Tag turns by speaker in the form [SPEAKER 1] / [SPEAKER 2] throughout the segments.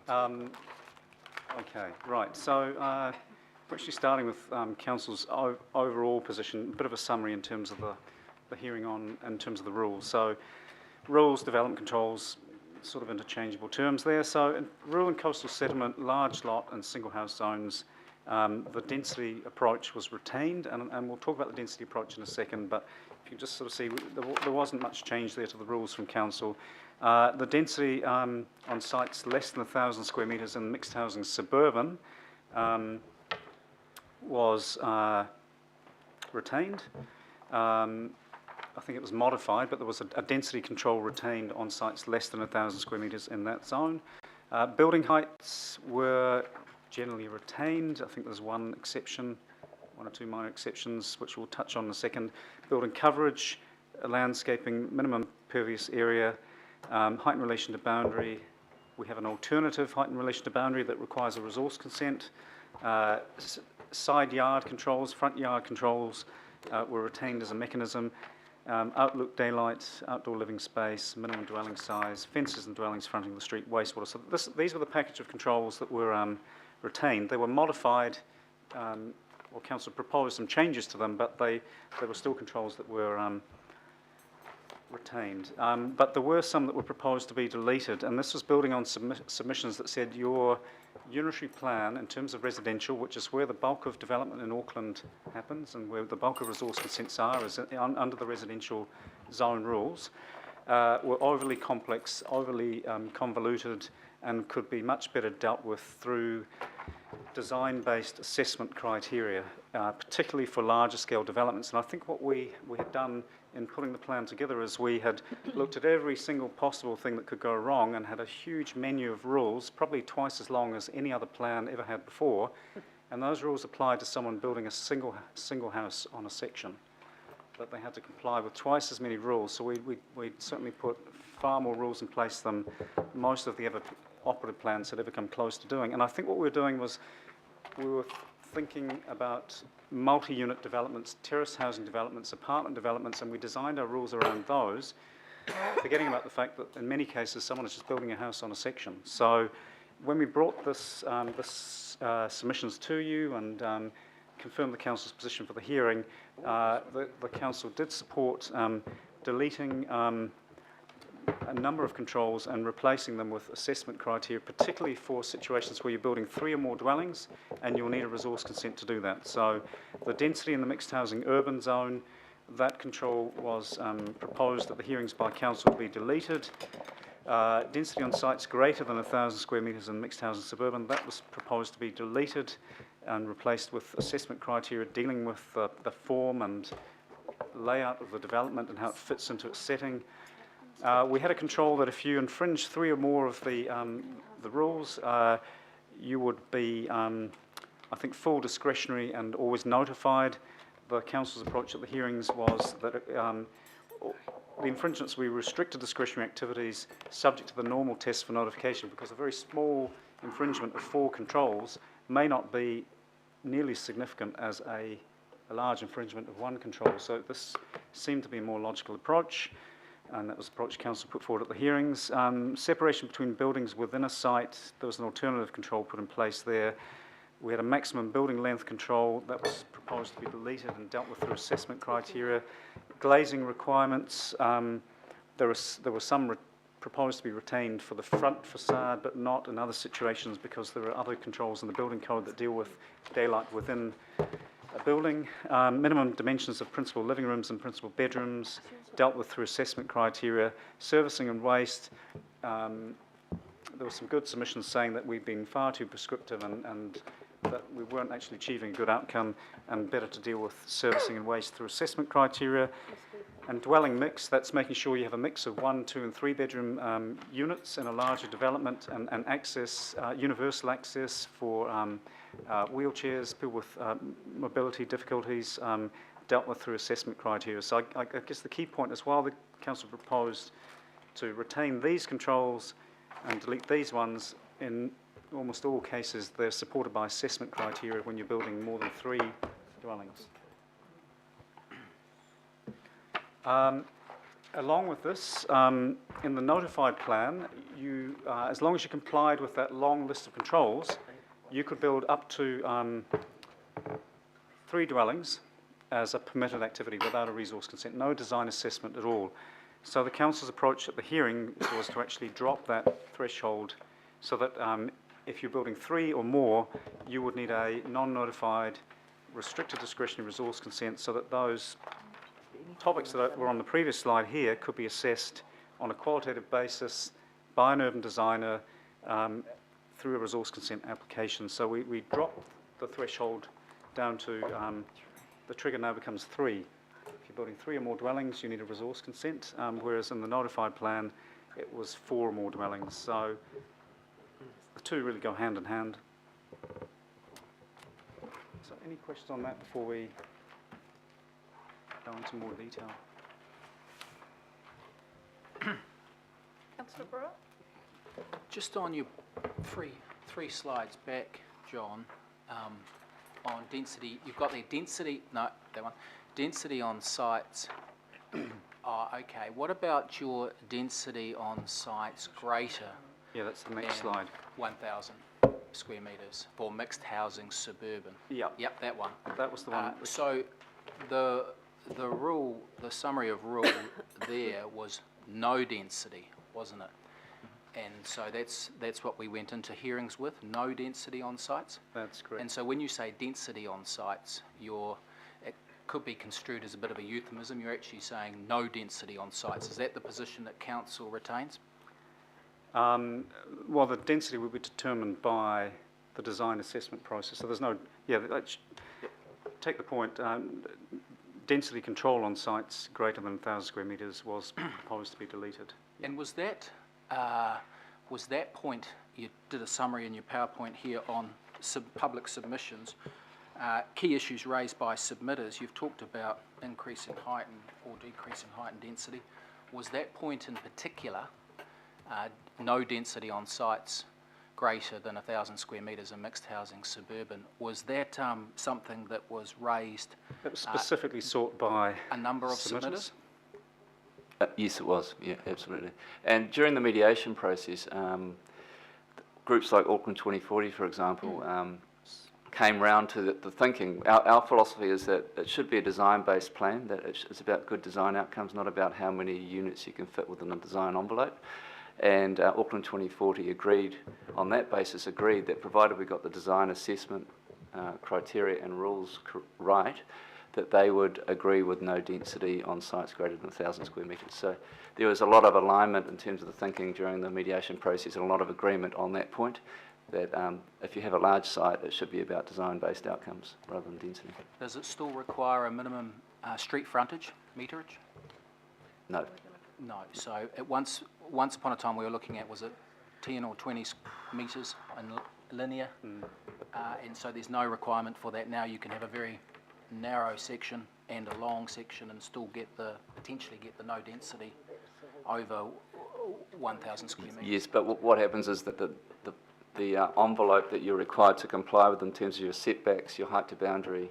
[SPEAKER 1] Okay, right. So we're actually starting with Council's overall position, a bit of a summary in terms of the hearing in terms of the rules. So rules, development controls, sort of interchangeable terms there. So in rural and coastal settlement, large lot and single house zones, the density approach was retained, and we'll talk about the density approach in a second, but if you just sort of see, there wasn't much change there to the rules from Council. The density on sites less than 1,000 square metres in mixed housing suburban was retained. I think it was modified, but there was a density control retained on sites less than 1,000 square metres in that zone. Building heights were generally retained. I think there's one exception, one or two minor exceptions, which we'll touch on in a second. Building coverage, landscaping, minimum pervious area, height in relation to boundary. We have an alternative height in relation to boundary that requires a resource consent. Side yard controls, front yard controls were retained as a mechanism. Outlook daylight, outdoor living space, minimum dwelling size, fences and dwellings fronting the street, wastewater. So these were the package of controls that were retained. They were modified, or Council proposed some changes to them, but they were still controls that were retained. But there were some that were proposed to be deleted, and this was building on submissions that said your unitary plan in terms of residential, which is where the bulk of development in Auckland happens and where the bulk of resource consents are, is under the residential zone rules, were overly complex, overly convoluted, and could be much better dealt with through design-based assessment criteria, particularly for larger scale developments. And I think what we had done in putting the plan together is we had looked at every single possible thing that could go wrong and had a huge menu of rules, probably twice as long as any other plan ever had before, and those rules applied to someone building a single house on a section. But they had to comply with twice as many rules, so we certainly put far more rules in place than most of the other operative plans had ever come close to doing. And I think what we were doing was we were thinking about multi-unit developments, terrace housing developments, apartment developments, and we designed our rules around those, forgetting about the fact that in many cases someone is just building a house on a section. So when we brought this submissions to you and confirmed the Council's position for the hearing, the Council did support deleting a number of controls and replacing them with assessment criteria, particularly for situations where you're building 3 or more dwellings and you'll need a resource consent to do that. So the density in the mixed housing urban zone, that control was proposed at the hearings by Council to be deleted. Density on sites greater than 1,000 square metres in mixed housing suburban, that was proposed to be deleted and replaced with assessment criteria dealing with the form and layout of the development and how it fits into its setting. We had a control that if you infringe 3 or more of the rules, you would be, I think, full discretionary and always notified. The Council's approach at the hearings was that the infringements, we restricted discretionary activities subject to the normal test for notification, because a very small infringement of 4 controls may not be nearly as significant as a large infringement of 1 control. So this seemed to be a more logical approach, and that was the approach Council put forward at the hearings. Separation between buildings within a site, there was an alternative control put in place there. We had a maximum building length control that was proposed to be deleted and dealt with through assessment criteria. Glazing requirements, there were some proposed to be retained for the front facade, but not in other situations because there are other controls in the building code that deal with daylight within a building. Minimum dimensions of principal living rooms and principal bedrooms dealt with through assessment criteria. Servicing and waste, there were some good submissions saying that we've been far too prescriptive and that we weren't actually achieving a good outcome, and better to deal with servicing and waste through assessment criteria. And dwelling mix, that's making sure you have a mix of 1, 2 and 3 bedroom units in a larger development, and access, universal access for wheelchairs, people with mobility difficulties, dealt with through assessment criteria. So I guess the key point is, while the Council proposed to retain these controls and delete these ones, in almost all cases they're supported by assessment criteria when you're building more than 3 dwellings. Along with this, in the notified plan, you, as long as you complied with that long list of controls, you could build up to 3 dwellings as a permitted activity without a resource consent, no design assessment at all. So the council's approach at the hearing was to actually drop that threshold so that if you're building 3 or more, you would need a non-notified, restricted discretionary resource consent so that those topics that were on the previous slide here could be assessed on a qualitative basis by an urban designer through a resource consent application. So we dropped the threshold down to, the trigger now becomes 3. If you're building 3 or more dwellings, you need a resource consent, whereas in the notified plan, it was 4 or more dwellings. So the two really go hand in hand. So any questions on that before we go into more detail?
[SPEAKER 2] Councillor Brewer?
[SPEAKER 3] Just on your three slides back, John, on density, you've got the density, no, that one, density on sites. Oh, okay. What about your density on sites greater?
[SPEAKER 1] Yeah, that's the next slide.
[SPEAKER 3] 1,000 square metres for mixed housing suburban?
[SPEAKER 1] Yep.
[SPEAKER 3] Yep, that one.
[SPEAKER 1] That was the one.
[SPEAKER 3] So the rule, the summary of rule there was no density, wasn't it? And so that's what we went into hearings with, no density on sites.
[SPEAKER 1] That's correct.
[SPEAKER 3] And so when you say density on sites, it could be construed as a bit of a euphemism. You're actually saying no density on sites. Is that the position that council retains?
[SPEAKER 1] Well, the density will be determined by the design assessment process. So there's no, take the point, density control on sites greater than 1,000 square metres was proposed to be deleted.
[SPEAKER 3] And was that point, you did a summary in your PowerPoint here on public submissions, key issues raised by submitters. You've talked about increasing height or decreasing height and density. Was that point in particular, no density on sites greater than 1,000 square metres in mixed housing suburban, was that something that was raised?
[SPEAKER 1] It was specifically sought by
[SPEAKER 3] a number of submitters?
[SPEAKER 4] Yes, it was. Yeah, absolutely. And during the mediation process, groups like Auckland 2040, for example, came round to the thinking. Our philosophy is that it should be a design-based plan, that it's about good design outcomes, not about how many units you can fit within a design envelope. And Auckland 2040 agreed, on that basis, that provided we got the design assessment criteria and rules right, that they would agree with no density on sites greater than 1,000 square metres. So there was a lot of alignment in terms of the thinking during the mediation process and a lot of agreement on that point, that if you have a large site, it should be about design-based outcomes rather than density.
[SPEAKER 3] Does it still require a minimum street frontage meterage?
[SPEAKER 4] No.
[SPEAKER 3] No. So once upon a time we were looking at, was it 10 or 20 metres in linear? And so there's no requirement for that now. You can have a very narrow section and a long section and still potentially get the no density over 1,000 square metres.
[SPEAKER 4] Yes, but what happens is that the envelope that you're required to comply with in terms of your setbacks, your height to boundary,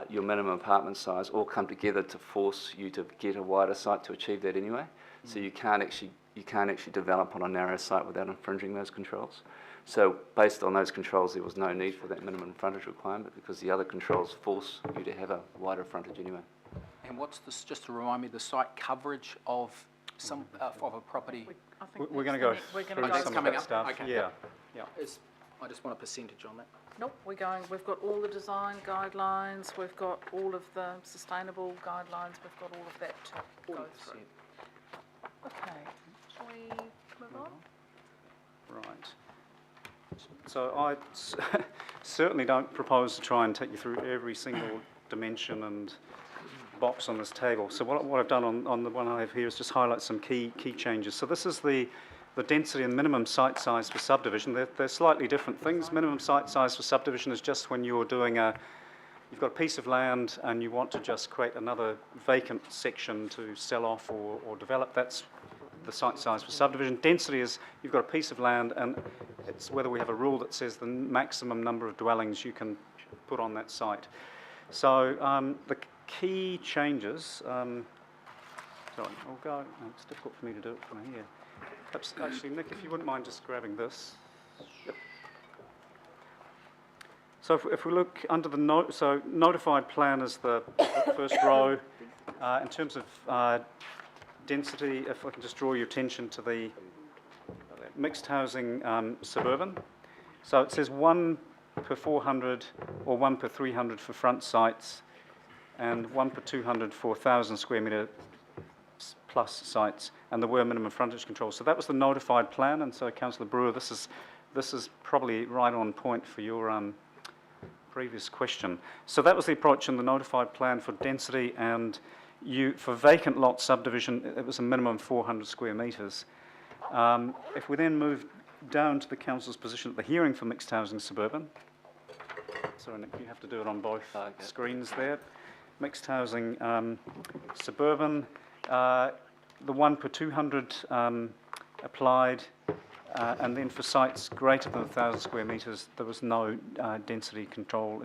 [SPEAKER 4] your minimum apartment size, all come together to force you to get a wider site to achieve that anyway. So you can't actually develop on a narrow site without infringing those controls. So based on those controls, there was no need for that minimum frontage requirement because the other controls force you to have a wider frontage anyway.
[SPEAKER 3] And what's this, just to remind me, the site coverage of of a property?
[SPEAKER 1] We're going to go through some of that stuff.
[SPEAKER 3] Okay.
[SPEAKER 1] Yeah.
[SPEAKER 3] I just want a percentage on that.
[SPEAKER 2] Nope, we've got all the design guidelines, we've got all of the sustainable guidelines, we've got all of that to go through. Okay, shall we move on?
[SPEAKER 1] Right. So I certainly don't propose to try and take you through every single dimension and box on this table. So what I've done on the one I have here is just highlight some key changes. So this is the density and minimum site size for subdivision. They're slightly different things. Minimum site size for subdivision is just when you're doing you've got a piece of land and you want to just create another vacant section to sell off or develop. That's the site size for subdivision. Density is you've got a piece of land and it's whether we have a rule that says the maximum number of dwellings you can put on that site. So the key changes, Sorry, I'll go. No, it's difficult for me to do it from here. Perhaps, actually, Nick, if you wouldn't mind just grabbing this. Yep. So if we look under the so notified plan is the first row. In terms of density, if I can just draw your attention to the mixed housing suburban. So it says 1 per 400 or 1 per 300 for front sites and 1 per 200 for 1,000 square metre plus sites, and there were minimum frontage controls. So that was the notified plan, and so Councillor Brewer, this is probably right on point for your previous question. So that was the approach in the notified plan for density, and for vacant lot subdivision, it was a minimum 400 square metres. If we then move down to the council's position at the hearing for mixed housing suburban, sorry Nick, you have to do it on both screens there. Mixed housing suburban, the 1 per 200 applied, and then for sites greater than 1,000 square metres, there was no density control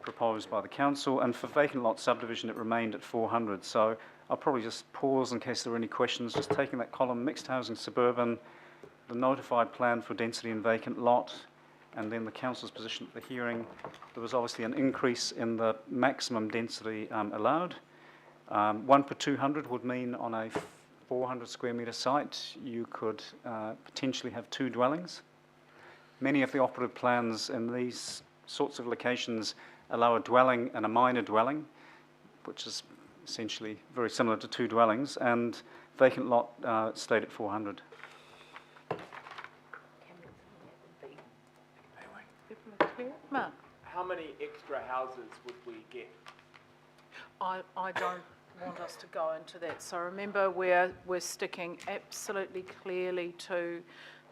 [SPEAKER 1] proposed by the council, and for vacant lot subdivision, it remained at 400. So I'll probably just pause in case there are any questions. Just taking that column, mixed housing suburban, the notified plan for density and vacant lot, and then the council's position at the hearing. There was obviously an increase in the maximum density allowed. 1 per 200 would mean on a 400 square metre site you could potentially have 2 dwellings. Many of the operative plans in these sorts of locations allow a dwelling and a minor dwelling, which is essentially very similar to 2 dwellings, and vacant lot stayed at 400.
[SPEAKER 2] Mark?
[SPEAKER 5] How many extra houses would we get?
[SPEAKER 2] I don't want us to go into that. So remember, we're sticking absolutely clearly to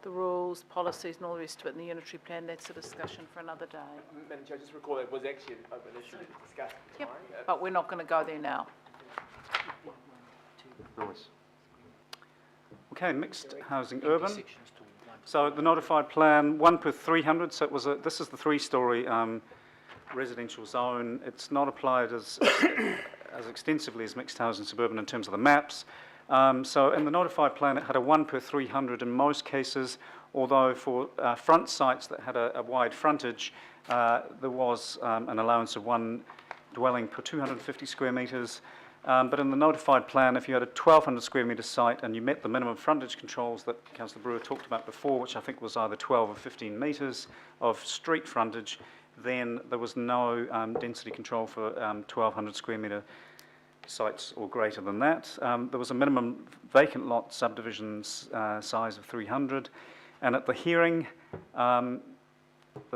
[SPEAKER 2] the rules, policies and all the rest of it in the unitary plan. That's a discussion for another day.
[SPEAKER 5] Madam Chair, just recall it was actually an issue discussed at the
[SPEAKER 2] Yep,
[SPEAKER 5] time.
[SPEAKER 2] but we're not going to go there now.
[SPEAKER 1] Nice. Okay, mixed housing urban. So the notified plan, 1 per 300, so it was this is the 3-storey residential zone. It's not applied as extensively as mixed housing suburban in terms of the maps. So in the notified plan, it had a 1 per 300 in most cases, although for front sites that had a wide frontage, there was an allowance of 1 dwelling per 250 square metres. But in the notified plan, if you had a 1,200 square metre site and you met the minimum frontage controls that Councillor Brewer talked about before, which I think was either 12 or 15 metres of street frontage, then there was no density control for 1,200 square metre sites or greater than that. There was a minimum vacant lot subdivisions size of 300, and at the hearing, the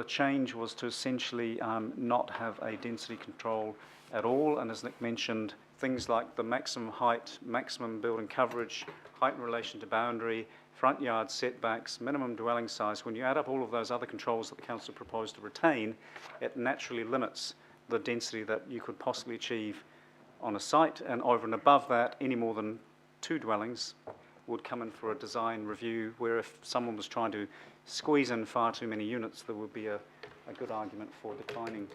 [SPEAKER 1] change was to essentially not have a density control at all, and as Nick mentioned, things like the maximum height, maximum building coverage, height in relation to boundary, front yard setbacks, minimum dwelling size, when you add up all of those other controls that the council proposed to retain, it naturally limits the density that you could possibly achieve on a site, and over and above that, any more than 2 dwellings would come in for a design review, where if someone was trying to squeeze in far too many units, there would be a good argument for declining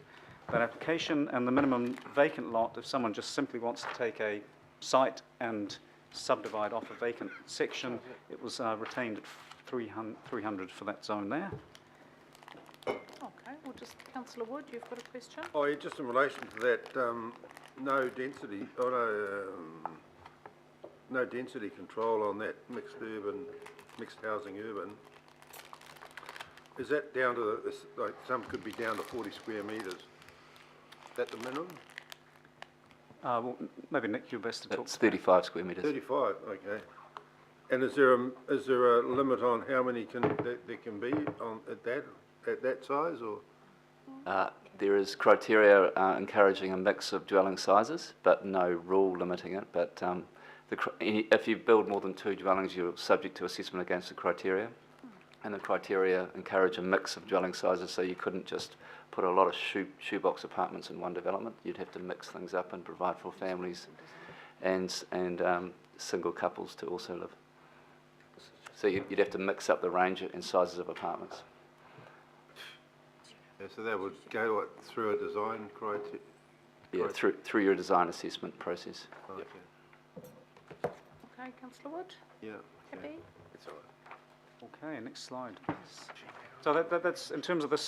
[SPEAKER 1] that application. And the minimum vacant lot, if someone just simply wants to take a site and subdivide off a vacant section, it was retained at 300 for that zone there.
[SPEAKER 2] Okay, well, just Councillor Wood, you've got a question?
[SPEAKER 6] Oh, yeah, just in relation to that, no density, no density control on that mixed housing urban. Is that down to, like, some could be down to 40 square metres? Is that the minimum?
[SPEAKER 1] Well, maybe Nick, you're best to talk.
[SPEAKER 4] It's 35 square metres.
[SPEAKER 6] 35, okay. And is there a limit on how many there can be at that size, or?
[SPEAKER 4] There is criteria encouraging a mix of dwelling sizes, but no rule limiting it. But if you build more than 2 dwellings, you're subject to assessment against the criteria. And the criteria encourage a mix of dwelling sizes, so you couldn't just put a lot of shoebox apartments in one development. You'd have to mix things up and provide for families and single couples to also live. So you'd have to mix up the range and sizes of apartments.
[SPEAKER 6] Yeah, so that would go through a design criteria?
[SPEAKER 4] Yeah, through your design assessment process.
[SPEAKER 6] Okay.
[SPEAKER 2] Okay, councillor Wood,
[SPEAKER 6] Yeah.
[SPEAKER 2] happy?
[SPEAKER 6] That's all right.
[SPEAKER 1] Okay, next slide. So that's, in terms of this